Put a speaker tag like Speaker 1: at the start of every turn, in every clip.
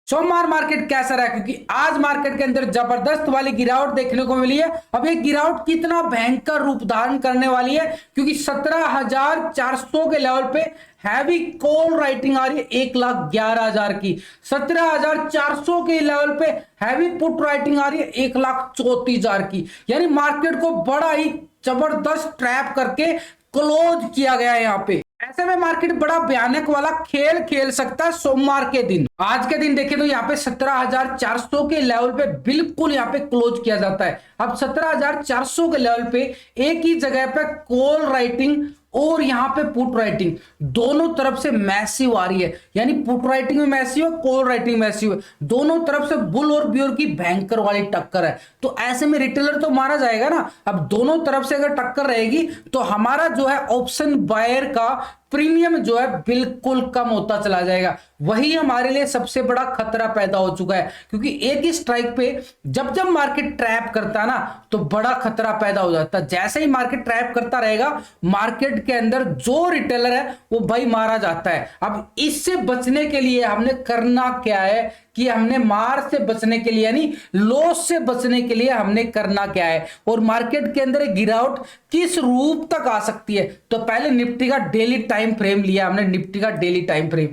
Speaker 1: सोमवार मार्केट कैसा रहा, क्योंकि आज मार्केट के अंदर जबरदस्त वाली गिरावट देखने को मिली है। अब ये गिरावट कितना भयंकर रूप धारण करने वाली है, क्योंकि 17,400 के लेवल पे हैवी कॉल राइटिंग आ रही है 1,11,000 की। 17,400 के लेवल पे हैवी पुट राइटिंग आ रही है 1,34,000 की। यानी मार्केट को बड़ा ही जबरदस्त ट्रैप करके क्लोज किया गया है यहाँ पे। ऐसे में मार्केट बड़ा भयानक वाला खेल खेल सकता है सोमवार के दिन। आज के दिन देखें तो यहाँ पे 17,400 के लेवल पे बिल्कुल यहाँ पे क्लोज किया जाता है। अब 17,400 के लेवल पे एक ही जगह पे कॉल राइटिंग और यहां पे पुट राइटिंग दोनों तरफ से मैसिव आ रही है। यानी पुट राइटिंग में मैसिव है, कॉल राइटिंग मैसिव है, दोनों तरफ से बुल और बियर की भयंकर वाली टक्कर है। तो ऐसे में रिटेलर तो मारा जाएगा ना। अब दोनों तरफ से अगर टक्कर रहेगी तो हमारा जो है ऑप्शन बायर का प्रीमियम जो है बिल्कुल कम होता चला जाएगा। वही हमारे लिए सबसे बड़ा खतरा पैदा हो चुका है, क्योंकि एक ही स्ट्राइक पे जब जब मार्केट ट्रैप करता है ना तो बड़ा खतरा पैदा हो जाता है। जैसे ही मार्केट ट्रैप करता रहेगा, मार्केट के अंदर जो रिटेलर है वो भाई मारा जाता है। अब इससे बचने के लिए हमने करना क्या है कि हमने मार से बचने के लिए यानी लॉस से बचने के लिए हमने करना क्या है, और मार्केट के अंदर एक गिरावट किस रूप तक आ सकती है। तो पहले निफ्टी का डेली टाइम फ्रेम लिया हमने। निफ्टी का डेली टाइम फ्रेम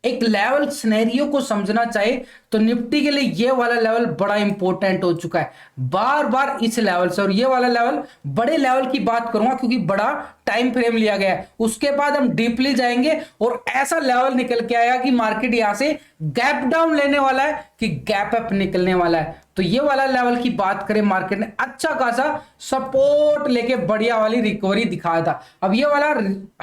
Speaker 1: एक लेवल सिनेरियो को समझना चाहे तो निफ्टी के लिए ये वाला लेवल बड़ा इंपॉर्टेंट हो चुका है बार बार इस लेवल से। और ये वाला लेवल बड़े लेवल की बात करूंगा क्योंकि बड़ा टाइम फ्रेम लिया गया है। उसके बाद हम डीपली जाएंगे और ऐसा लेवल निकल के आएगा कि मार्केट यहां से गैप डाउन लेने वाला है कि गैप अप निकलने वाला है। तो ये वाला लेवल की बात करें, मार्केट ने अच्छा खासा सपोर्ट लेके बढ़िया वाली रिकवरी दिखाया था। अब ये वाला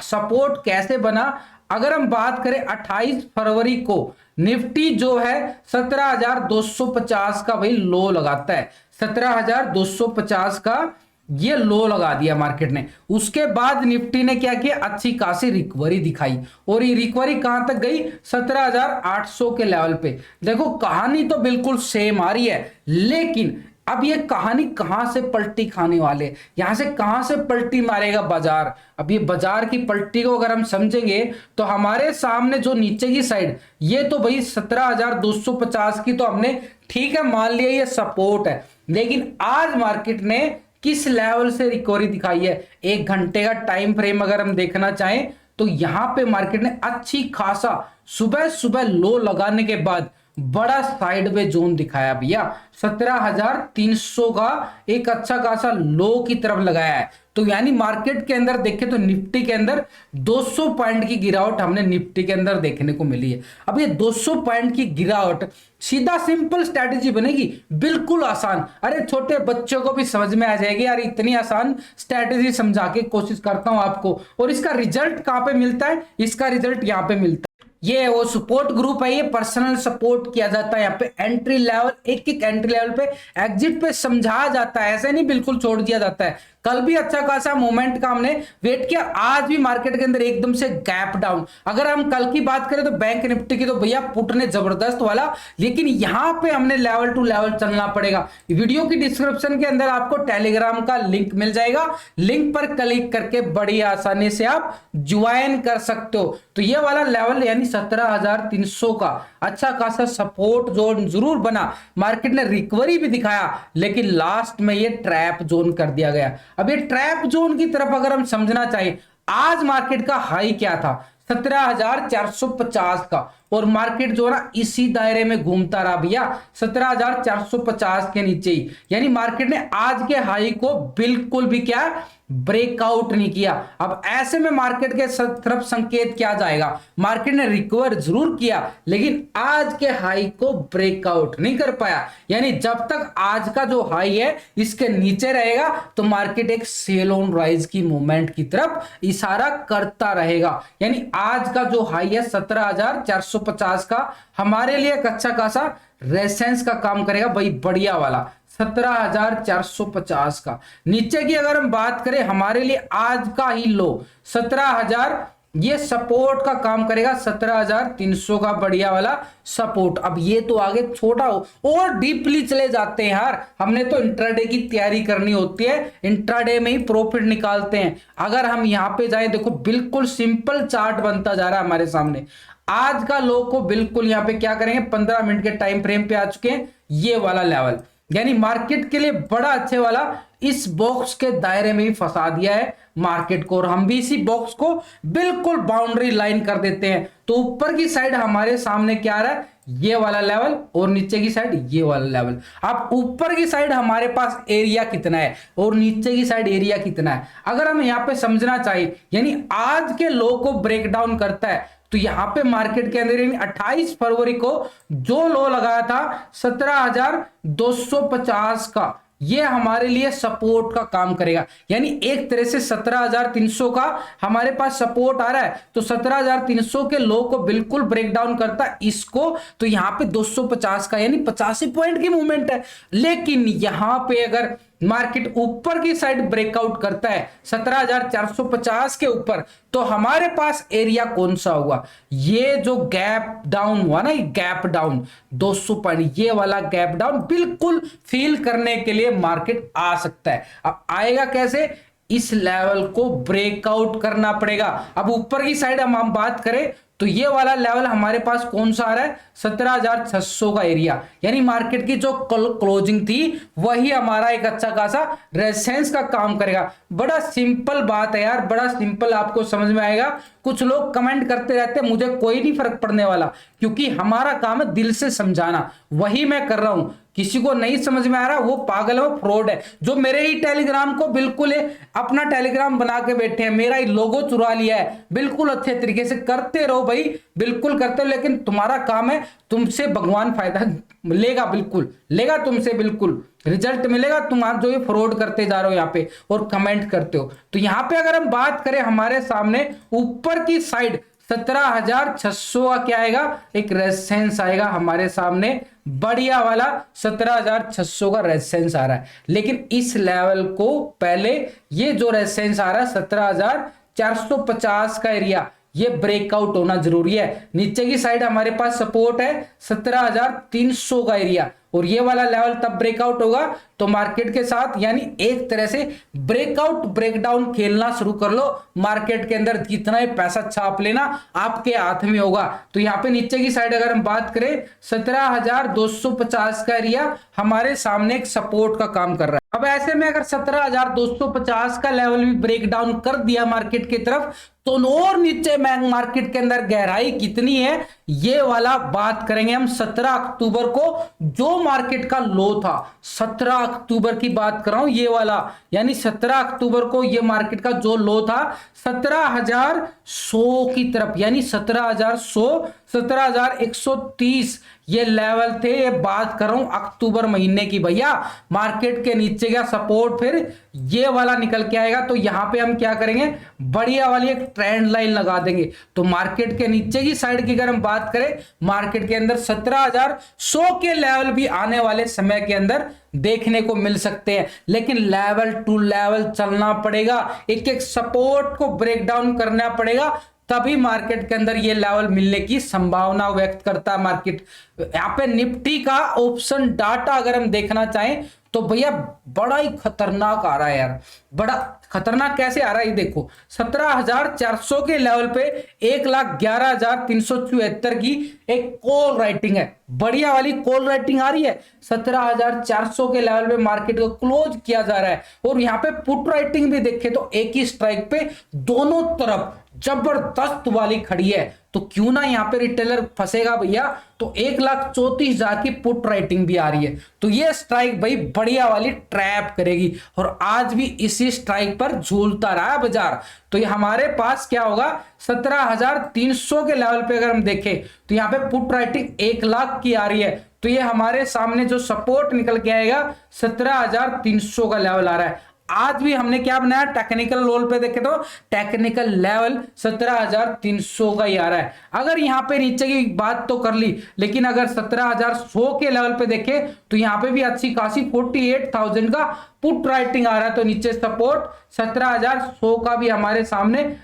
Speaker 1: सपोर्ट कैसे बना, अगर हम बात करें 28 फरवरी को निफ्टी जो है 17,250 का भाई लो लगाता है। 17,250 का ये लो लगा दिया मार्केट ने। उसके बाद निफ्टी ने क्या किया, अच्छी खासी रिकवरी दिखाई और ये रिकवरी कहां तक गई, 17,800 के लेवल पे। देखो कहानी तो बिल्कुल सेम आ रही है, लेकिन अब ये कहानी कहां से पलटी खाने वाले, यहां से कहां से पलटी मारेगा बाजार। अब ये बाजार की पलटी को अगर हम समझेंगे तो हमारे सामने जो नीचे की साइड, ये तो भाई 17,250 की तो हमने ठीक है मान लिया ये सपोर्ट है, लेकिन आज मार्केट ने किस लेवल से रिकवरी दिखाई है। एक घंटे का टाइम फ्रेम अगर हम देखना चाहें तो यहां पे मार्केट ने अच्छी खासा सुबह सुबह लो लगाने के बाद बड़ा साइडवे जोन दिखाया भैया। 17,300 का एक अच्छा खासा लो की तरफ लगाया है। तो यानी मार्केट के अंदर देखें तो निफ्टी के अंदर 200 पॉइंट की गिरावट हमने निफ्टी के अंदर देखने को मिली है। अब ये 200 पॉइंट की गिरावट सीधा सिंपल स्ट्रैटेजी बनेगी, बिल्कुल आसान। अरे छोटे बच्चों को भी समझ में आ जाएगी यार, इतनी आसान स्ट्रैटेजी समझा के कोशिश करता हूं आपको। और इसका रिजल्ट कहां पे मिलता है, इसका रिजल्ट यहां पे मिलता है। ये वो सपोर्ट ग्रुप है, ये पर्सनल सपोर्ट किया जाता है। यहाँ पे एंट्री लेवल, एक एक एंट्री लेवल पे एग्जिट पे समझाया जाता है, ऐसे नहीं बिल्कुल छोड़ दिया जाता है। कल भी अच्छा खासा मोमेंट का हमने वेट किया, आज भी मार्केट के अंदर एकदम से गैप डाउन। अगर हम कल की बात करें तो बैंक निफ्टी की तो भैया पुट ने जबरदस्त वाला, लेकिन यहां पे हमने लेवल टू लेवल चलना पड़ेगा। वीडियो की डिस्क्रिप्शन के अंदर आपको टेलीग्राम का लिंक मिल जाएगा, लिंक पर क्लिक करके बड़ी आसानी से आप ज्वाइन कर सकते हो। तो ये वाला लेवल यानी 17,300 का अच्छा खासा सपोर्ट जोन जरूर बना, मार्केट ने रिकवरी भी दिखाया, लेकिन लास्ट में ये ट्रैप जोन कर दिया गया। अब ये ट्रैप जोन की तरफ अगर हम समझना चाहिए, आज मार्केट का हाई क्या था, 17,450 का, और मार्केट जो ना इसी दायरे में घूमता रहा भैया 17,450 के नीचे ही। यानी मार्केट ने आज के हाई को बिल्कुल भी क्या ब्रेकआउट नहीं किया। अब ऐसे में मार्केट के तरफ संकेत क्या जाएगा, मार्केट ने रिकवर जरूर किया लेकिन आज के हाई को ब्रेकआउट नहीं कर पाया। यानी जब तक आज का जो हाई है इसके नीचे रहेगा तो मार्केट एक सेल ऑन राइज की मूवमेंट की तरफ इशारा करता रहेगा। यानी आज का जो हाई है 17,450 का हमारे लिए एक अच्छा खासा रेसेंस का काम करेगा भाई, बढ़िया वाला 17,450 का। नीचे की अगर हम बात करें हमारे लिए आज का ही लो 17,000, ये सपोर्ट का काम करेगा 17,300 का बढ़िया वाला सपोर्ट। अब ये तो आगे छोटा हो और डीपली चले जाते हैं यार, हमने तो इंट्राडे की तैयारी करनी होती है, इंट्राडे में ही प्रॉफिट निकालते हैं। अगर हम यहां पे जाएं, देखो बिल्कुल सिंपल चार्ट बनता जा रहा है हमारे सामने। आज का लो को बिल्कुल यहां पे क्या करेंगे, 15 मिनट के टाइम फ्रेम पे आ चुके हैं ये वाला लेवल, यानी मार्केट के लिए बड़ा अच्छे वाला इस बॉक्स के दायरे में भी फंसा दिया है मार्केट को, और हम भी इसी बॉक्स को बिल्कुल बाउंड्री लाइन कर देते हैं। तो ऊपर की साइड हमारे सामने क्या आ रहा है, ये वाला लेवल, और नीचे की साइड ये वाला लेवल। अब ऊपर की साइड हमारे पास एरिया कितना है और नीचे की साइड एरिया कितना है, अगर हम यहाँ पे समझना चाहिए, यानी आज के लो को ब्रेक डाउन करता है तो यहां पे मार्केट के अंदर 28 फरवरी को जो लो लगाया था 17,250 का, ये हमारे लिए सपोर्ट का काम करेगा। यानी एक तरह से 17,300 का हमारे पास सपोर्ट आ रहा है, तो 17,300 के लो को बिल्कुल ब्रेक डाउन करता है इसको, तो यहां पे 250 का यानी 85 पॉइंट की मूवमेंट है। लेकिन यहां पे अगर मार्केट ऊपर की साइड ब्रेकआउट करता है 17,450 के ऊपर, तो हमारे पास एरिया कौन सा होगा, ये जो गैप डाउन हुआ ना, ये गैप डाउन 200 पॉइंट, ये वाला गैप डाउन बिल्कुल फील करने के लिए मार्केट आ सकता है। अब आएगा कैसे, इस लेवल को ब्रेकआउट करना पड़ेगा। अब ऊपर की साइड हम बात करें तो ये वाला लेवल हमारे पास कौन सा आ रहा है, 17,600 का एरिया, यानी मार्केट की जो क्लोजिंग थी वही हमारा एक अच्छा खासा रेजिस्टेंस का काम करेगा। बड़ा सिंपल बात है यार, बड़ा सिंपल, आपको समझ में आएगा। कुछ लोग कमेंट करते रहते हैं, मुझे कोई नहीं फर्क पड़ने वाला, क्योंकि हमारा काम है दिल से समझाना, वही मैं कर रहा हूं। किसी को नहीं समझ में आ रहा वो पागल है, वो फ्रॉड है। जो मेरे ही टेलीग्राम को बिल्कुल अपना टेलीग्राम बना के बैठे हैं, मेरा ही लोगो चुरा लिया है, बिल्कुल अच्छे तरीके से करते रहो भाई, बिल्कुल करते हो, लेकिन तुम्हारा काम है, तुमसे भगवान फायदा लेगा, बिल्कुल लेगा, तुमसे बिल्कुल रिजल्ट मिलेगा। तुम्हारा जो ये फ्रॉड करते जा रहे हो यहाँ पे और कमेंट करते हो, तो यहाँ पे अगर हम बात करें हमारे सामने ऊपर की साइड 17,600 का क्या आएगा, एक रेजिस्टेंस आएगा हमारे सामने, बढ़िया वाला 17,600 का रेजिस्टेंस आ रहा है। लेकिन इस लेवल को पहले ये जो रेजिस्टेंस आ रहा है 17,450 का एरिया, ये ब्रेकआउट होना जरूरी है। नीचे की साइड हमारे पास सपोर्ट है 17,300 का एरिया, और ये वाला लेवल तब ब्रेकआउट होगा तो मार्केट के साथ, यानी एक तरह से ब्रेकआउट ब्रेकडाउन खेलना शुरू कर लो। मार्केट के अंदर कितना ही पैसा छाप लेना आपके हाथ में होगा। तो यहाँ पे नीचे की साइड अगर हम बात करें 17,250 का एरिया हमारे सामने एक सपोर्ट का काम कर रहा है। अब ऐसे में अगर 17,250 का लेवल भी ब्रेक डाउन कर दिया मार्केट की तरफ, तो और नीचे मार्केट के अंदर गहराई कितनी है ये वाला बात करेंगे हम 17 अक्टूबर को। जो मार्केट का लो था 17 अक्टूबर की बात कर रहा हूं, ये वाला, यानी 17 अक्टूबर को ये मार्केट का जो लो था 17,100 की तरफ, यानी 17,100 17,130 ये लेवल थे। ये बात कर रहा हूं अक्टूबर महीने की भैया। मार्केट के नीचे का सपोर्ट फिर ये वाला निकल के आएगा, तो यहां पे हम क्या करेंगे, बढ़िया वाली एक ट्रेंड लाइन लगा देंगे। तो मार्केट के नीचे की साइड की अगर हम बात करें, मार्केट के अंदर 17,100 के लेवल भी आने वाले समय के अंदर देखने को मिल सकते हैं। लेकिन लेवल टू लेवल चलना पड़ेगा, एक एक सपोर्ट को ब्रेक डाउन करना पड़ेगा, तभी मार्केट के अंदर ये लेवल मिलने की संभावना व्यक्त करता है मार्केट। यहाँ पे निफ्टी का ऑप्शन डाटा अगर हम देखना चाहें तो भैया बड़ा ही खतरनाक आ रहा है यार। बड़ा खतरनाक कैसे आ रहा है ये देखो, 17,400 के लेवल पे 1,11,374 की एक कॉल राइटिंग है, बढ़िया वाली कॉल राइटिंग आ रही है। 17,400 के लेवल पे मार्केट को क्लोज किया जा रहा है, और यहाँ पे पुट राइटिंग भी देखे तो एक ही स्ट्राइक पे दोनों तरफ जबरदस्त वाली खड़ी है। तो क्यों ना यहाँ पे रिटेलर फंसेगा भैया, तो 1,34,000 की पुट राइटिंग भी आ रही है। तो ये स्ट्राइक भाई बढ़िया वाली ट्रैप करेगी, और आज भी इसी स्ट्राइक पर झूलता रहा है बाजार। तो ये हमारे पास क्या होगा, 17,300 के लेवल पे अगर हम देखें तो यहाँ पे पुट राइटिंग 1,00,000 की आ रही है। तो ये हमारे सामने जो सपोर्ट निकल के आएगा 17,300 का लेवल आ रहा है। आज भी हमने क्या बनाया, टेक्निकल रोल पे देखे तो टेक्निकल लेवल 17,300 का ही आ रहा है। अगर यहाँ पे नीचे की बात तो कर ली, लेकिन अगर 17,100 के लेवल पे देखे तो यहाँ पे भी अच्छी खासी 48,000 का पुट राइटिंग आ रहा है। तो नीचे सपोर्ट 17,100 का भी हमारे सामने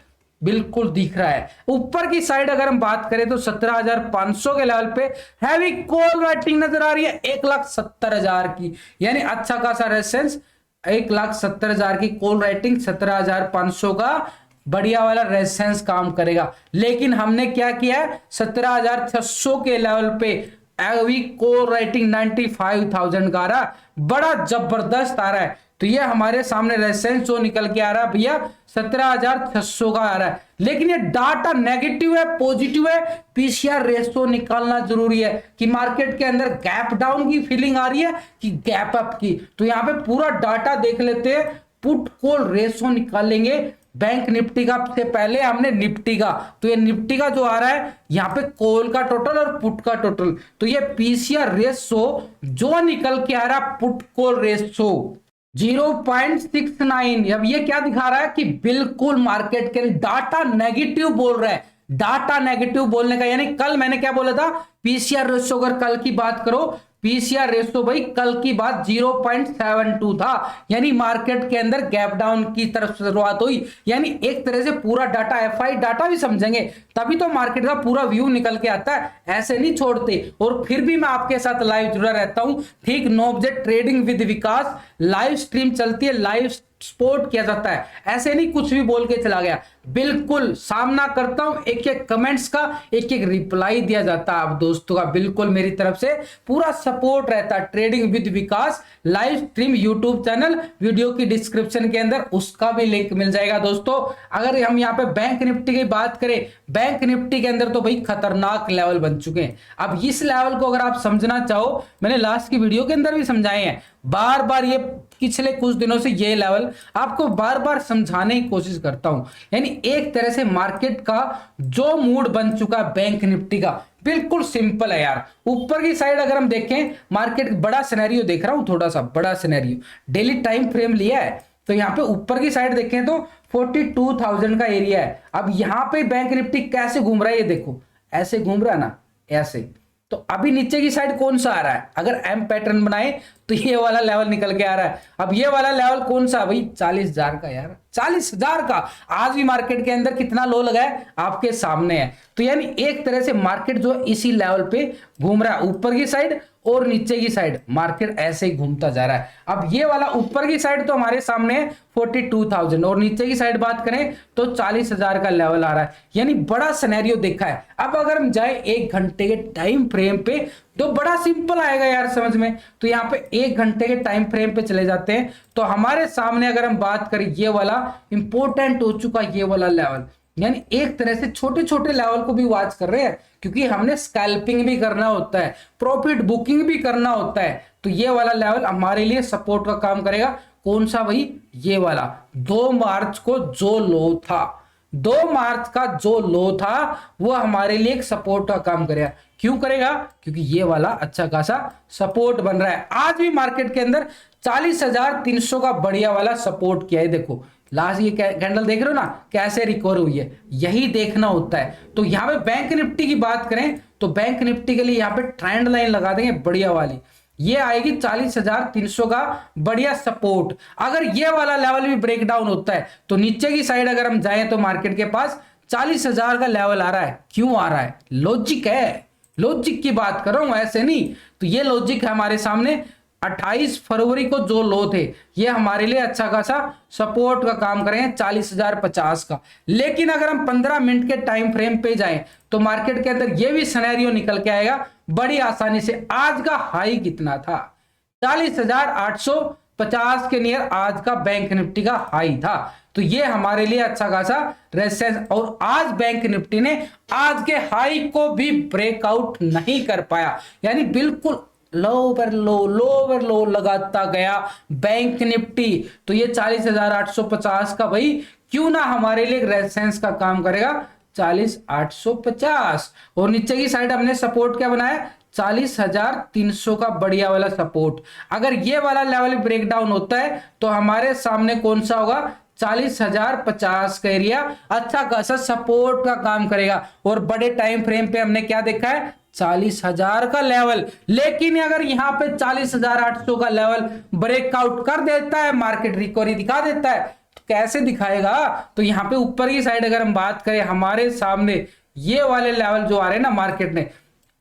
Speaker 1: बिल्कुल दिख रहा है। ऊपर की साइड अगर हम बात करें तो 17,500 के लेवल पे हैवी कॉल राइटिंग नजर आ रही है 1,70,000 की, यानी अच्छा खासा रेजिस्टेंस 1,70,000 की कॉल राइटिंग, 17,500 का बढ़िया वाला रेजिस्टेंस काम करेगा। लेकिन हमने क्या किया है, 17,600 के लेवल पे अभी कोर रेटिंग 95,000 का आ रहा, बड़ा जबरदस्त आ रहा है। तो ये हमारे सामने रेजिस्टेंस जो निकल के आ रहा है भैया 17,600 का आ रहा है। लेकिन ये डाटा नेगेटिव है पॉजिटिव है, पीसीआर रेशो निकालना जरूरी है कि मार्केट के अंदर गैप डाउन की फीलिंग आ रही है कि गैप अप की। तो यहाँ पे पूरा डाटा देख लेते हैं, पुट कॉल रेशो निकालेंगे बैंक निफ्टी का। से पहले हमने निफ्टी का, तो ये निफ्टी का जो आ रहा है यहाँ पे कॉल का टोटल और पुट का टोटल, तो ये पीसीआर रेशो जो निकल के आ रहा है पुट कॉल रेशो 0.69। अब ये क्या दिखा रहा है कि बिल्कुल मार्केट के डाटा नेगेटिव बोल रहा है। डाटा नेगेटिव बोलने का यानी कल मैंने क्या बोला था, पीसीआर रेशो अगर कल की बात करो, पीसीआर रेशो भाई कल की बात 0.72 था, यानी मार्केट के अंदर गैप डाउन की तरफ शुरुआत हुई। यानी एक तरह से पूरा डाटा एफआई डाटा भी समझेंगे तभी तो मार्केट का पूरा व्यू निकल के आता है, ऐसे नहीं छोड़ते। और फिर भी मैं आपके साथ लाइव जुड़ा रहता हूं, ठीक 9 बजे trading with Vikas live stream चलती है, लाइव सपोर्ट किया जाता है, ऐसे नहीं कुछ भी बोल के चला गया, बिल्कुल सामना करता हूं, एक एक कमेंट्स का एक एक रिप्लाई दिया जाता है आप दोस्तों का, बिल्कुल मेरी तरफ से पूरा सपोर्ट रहता है। Trading with Vikas live stream YouTube channel, video की डिस्क्रिप्शन के अंदर उसका भी लिंक मिल जाएगा दोस्तों। अगर हम यहाँ पे बैंक निफ्टी की बात करें, बैंक निफ्टी के अंदर तो भाई खतरनाक लेवल बन चुके हैं। अब इस लेवल को अगर आप समझना चाहो, मैंने लास्ट की वीडियो के अंदर भी समझाए हैं, बार बार ये पिछले कुछ दिनों से ये लेवल आपको बार बार समझाने की कोशिश करता हूं। यानी एक तरह से मार्केट का जो मूड बन चुका है बैंक निफ्टी का, बिल्कुल सिंपल है यार। ऊपर की साइड अगर हम देखें, मार्केट बड़ा सिनेरियो देख रहा हूं, थोड़ा सा बड़ा सिनेरियो, डेली टाइम फ्रेम लिया है, तो यहाँ पे ऊपर की साइड देखें तो 42,000 का एरिया है। अब यहाँ पे बैंक निफ्टी कैसे घूम रहा है, ये देखो ऐसे घूम रहा है ना, ऐसे। तो अभी नीचे की साइड कौन सा आ रहा है, अगर एम पैटर्न बनाए तो ये वाला लेवल निकल के आ रहा है। अब ये वाला लेवल कौन सा भाई, 40,000 का यार, 40,000 का। आज भी मार्केट के अंदर कितना लो लगा है आपके सामने है। तो यानी एक तरह से मार्केट जो है इसी लेवल पे घूम रहा है, ऊपर की साइड और नीचे की साइड मार्केट ऐसे ही घूमता जा रहा है। अब ये वाला ऊपर की साइड तो हमारे सामने है 42,000 और नीचे की साइड बात करें तो 40,000 का लेवल आ रहा है, यानी बड़ा सिनेरियो देखा है। अब अगर हम जाए 1 घंटे के टाइम फ्रेम पे तो बड़ा सिंपल आएगा यार समझ में। तो यहाँ पे 1 घंटे के टाइम फ्रेम पे चले जाते हैं, तो हमारे सामने अगर हम बात करें ये वाला इंपॉर्टेंट हो चुका ये वाला लेवल, यानी एक तरह से छोटे छोटे लेवल को भी वॉच कर रहे हैं, क्योंकि हमने स्कैल्पिंग भी करना होता है, प्रॉफिट बुकिंग भी करना होता है। तो ये वाला लेवल हमारे लिए सपोर्ट का काम करेगा। कौन सा भाई, ये वाला 2 मार्च को जो लो था, 2 मार्च का जो लो था वो हमारे लिए एक सपोर्ट का काम करेगा। क्यों करेगा, क्योंकि ये वाला अच्छा खासा सपोर्ट बन रहा है। आज भी मार्केट के अंदर 40,300 का बढ़िया वाला सपोर्ट किया है, देखो लास्ट ये कैंडल देख रहे हो ना कैसे रिकवर हुई है, यही देखना होता है। तो यहाँ पे बैंक निफ्टी की बात करें तो बैंक निफ्टी के लिए यहाँ पे ट्रेंड लाइन लगा देंगे बढ़िया वाली, ये आएगी 40,300 का बढ़िया सपोर्ट। अगर ये वाला लेवल भी ब्रेक डाउन होता है तो नीचे की साइड अगर हम जाएं तो मार्केट के पास 40,000 का लेवल आ रहा है। क्यों आ रहा है, लॉजिक है, लॉजिक की बात कर रहा हूं ऐसे नहीं। तो ये लॉजिक है हमारे सामने। 28 फरवरी को जो लो थे ये हमारे लिए अच्छा खासा सपोर्ट का काम करेंगे 40,050 का। लेकिन अगर हम 15 मिनट के टाइम फ्रेम पे जाएं तो मार्केट के अंदर ये भी सिनेरियो निकल के आएगा बड़ी आसानी से। आज का हाई कितना था, 40,850 के नियर आज का बैंक निफ्टी का हाई था। तो ये हमारे लिए अच्छा खासा रेजिस्टेंस, और आज बैंक निफ्टी ने आज के हाई को भी ब्रेकआउट नहीं कर पाया, यानी बिल्कुल लोवर लो लगाता गया बैंक निफ्टी। तो ये 40,850 का भाई क्यों ना हमारे लिए रेजिस्टेंस का काम करेगा 40,850। और नीचे की साइड हमने सपोर्ट क्या बनाया, 40,300 का बढ़िया वाला सपोर्ट। अगर ये वाला लेवल ब्रेक डाउन होता है तो हमारे सामने कौन सा होगा, 40,050 का एरिया अच्छा खासा सपोर्ट का काम करेगा। और बड़े टाइम फ्रेम पे हमने क्या देखा है, 40,000 का लेवल। लेकिन अगर यहाँ पे 40,800 का लेवल ब्रेकआउट कर देता है, मार्केट रिकवरी दिखा देता है, तो कैसे दिखाएगा, तो यहाँ पे ऊपर की साइड अगर हम बात करें हमारे सामने ये वाले लेवल जो आ रहे हैं ना मार्केट ने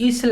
Speaker 1: इस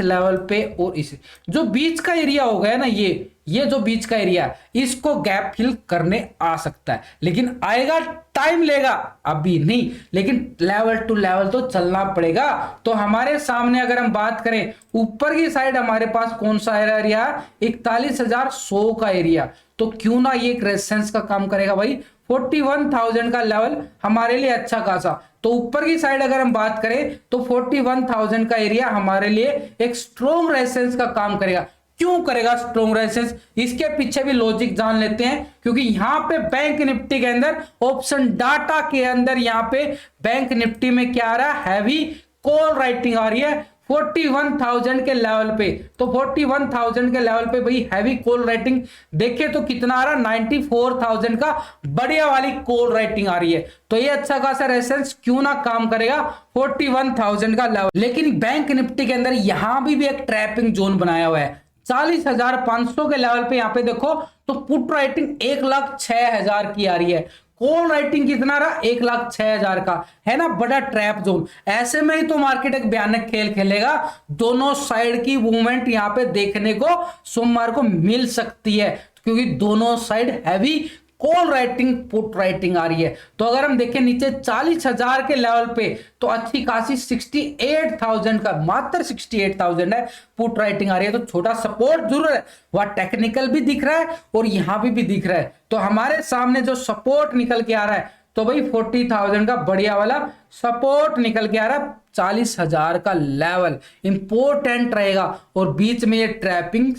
Speaker 1: लेवल पे और इस जो बीच का एरिया हो गया ना, ये जो बीच का एरिया, इसको गैप फिल करने आ सकता है, लेकिन आएगा, टाइम लेगा, अभी नहीं, लेकिन लेवल टू लेवल तो चलना पड़ेगा। तो हमारे सामने अगर हम बात करें ऊपर की साइड, हमारे पास कौन सा एरिया, 41,100 का एरिया, तो क्यों ना ये एक रेजिस्टेंस का काम करेगा भाई। 41,000 का लेवल हमारे लिए अच्छा खासा, तो ऊपर की साइड अगर हम बात करें तो 41,000 का एरिया हमारे लिए एक स्ट्रॉन्ग रेजिस्टेंस का काम करेगा। क्यों करेगा स्ट्रॉन्ग रेजिस्टेंस, इसके पीछे भी लॉजिक जान लेते हैं, क्योंकि यहां पे बैंक निफ्टी के अंदर ऑप्शन डाटा के अंदर यहां पे बैंक निफ्टी में क्या आ रहा है, हैवी कॉल राइटिंग आ रही है 41,000 के लेवल पे। तो 41,000 के लेवल पे भाई हैवी कॉल राइटिंग देखे तो कितना आ रहा है, 94,000 का बढ़िया वाली कॉल राइटिंग आ रही है। तो ये अच्छा खासा रेजिस्टेंस क्यों ना काम करेगा 41,000 का लेवल। लेकिन बैंक निफ्टी के अंदर यहां भी एक ट्रैपिंग जोन बनाया हुआ है 40,500 के लेवल पे। यहां पे देखो तो पुट राइटिंग 1,06,000 की आ रही है, कॉल राइटिंग कितना रहा 1,06,000 का है ना, बड़ा ट्रैप जोन। ऐसे में ही तो मार्केट एक भयानक खेल खेलेगा, दोनों साइड की मूवमेंट यहां पे देखने को सोमवार को मिल सकती है, क्योंकि दोनों साइड हैवी कॉल राइटिंग पुट राइटिंग आ रही है। तो अगर हम देखें नीचे 40,000 के लेवल पे तो अच्छी खासी 68,000 का, मात्र 68,000 है पुट राइटिंग आ रही है। तो छोटा सपोर्ट जरूर है, वह टेक्निकल भी दिख रहा है और यहां भी दिख रहा है। तो हमारे सामने जो सपोर्ट निकल के आ रहा है तो भाई 40,000 का बढ़िया वाला सपोर्ट निकल के आ रहा है, 40,000 का लेवल इंपॉर्टेंट रहेगा। और बीच में ये ट्रैपिंग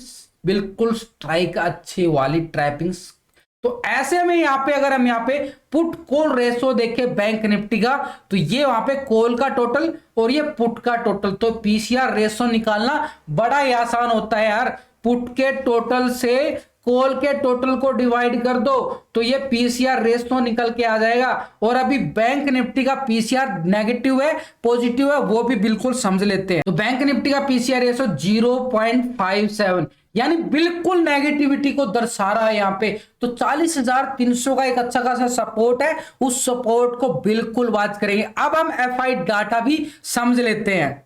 Speaker 1: बिल्कुल स्ट्राइक अच्छी वाली ट्रैपिंग। तो ऐसे में यहां पे अगर हम यहां पे पुट कॉल रेशो देखें बैंक निफ्टी का, तो ये वहां पे कॉल का टोटल और ये पुट का टोटल, तो पीसीआर रेशो निकालना बड़ा ही आसान होता है यार। पुट के टोटल से कॉल के टोटल को डिवाइड कर दो तो ये पीसीआर रेशो निकल के आ जाएगा। और अभी बैंक निफ्टी का पीसीआर नेगेटिव है पॉजिटिव है वो भी बिल्कुल समझ लेते हैं। तो बैंक निफ्टी का पीसीआर रेशो 0.57, यानी बिल्कुल नेगेटिविटी को दर्शा रहा है यहाँ पे। तो 40,300 का एक अच्छा खासा सपोर्ट है, उस सपोर्ट को बिल्कुल बात करेंगे। अब हम एफआई डाटा भी समझ लेते हैं।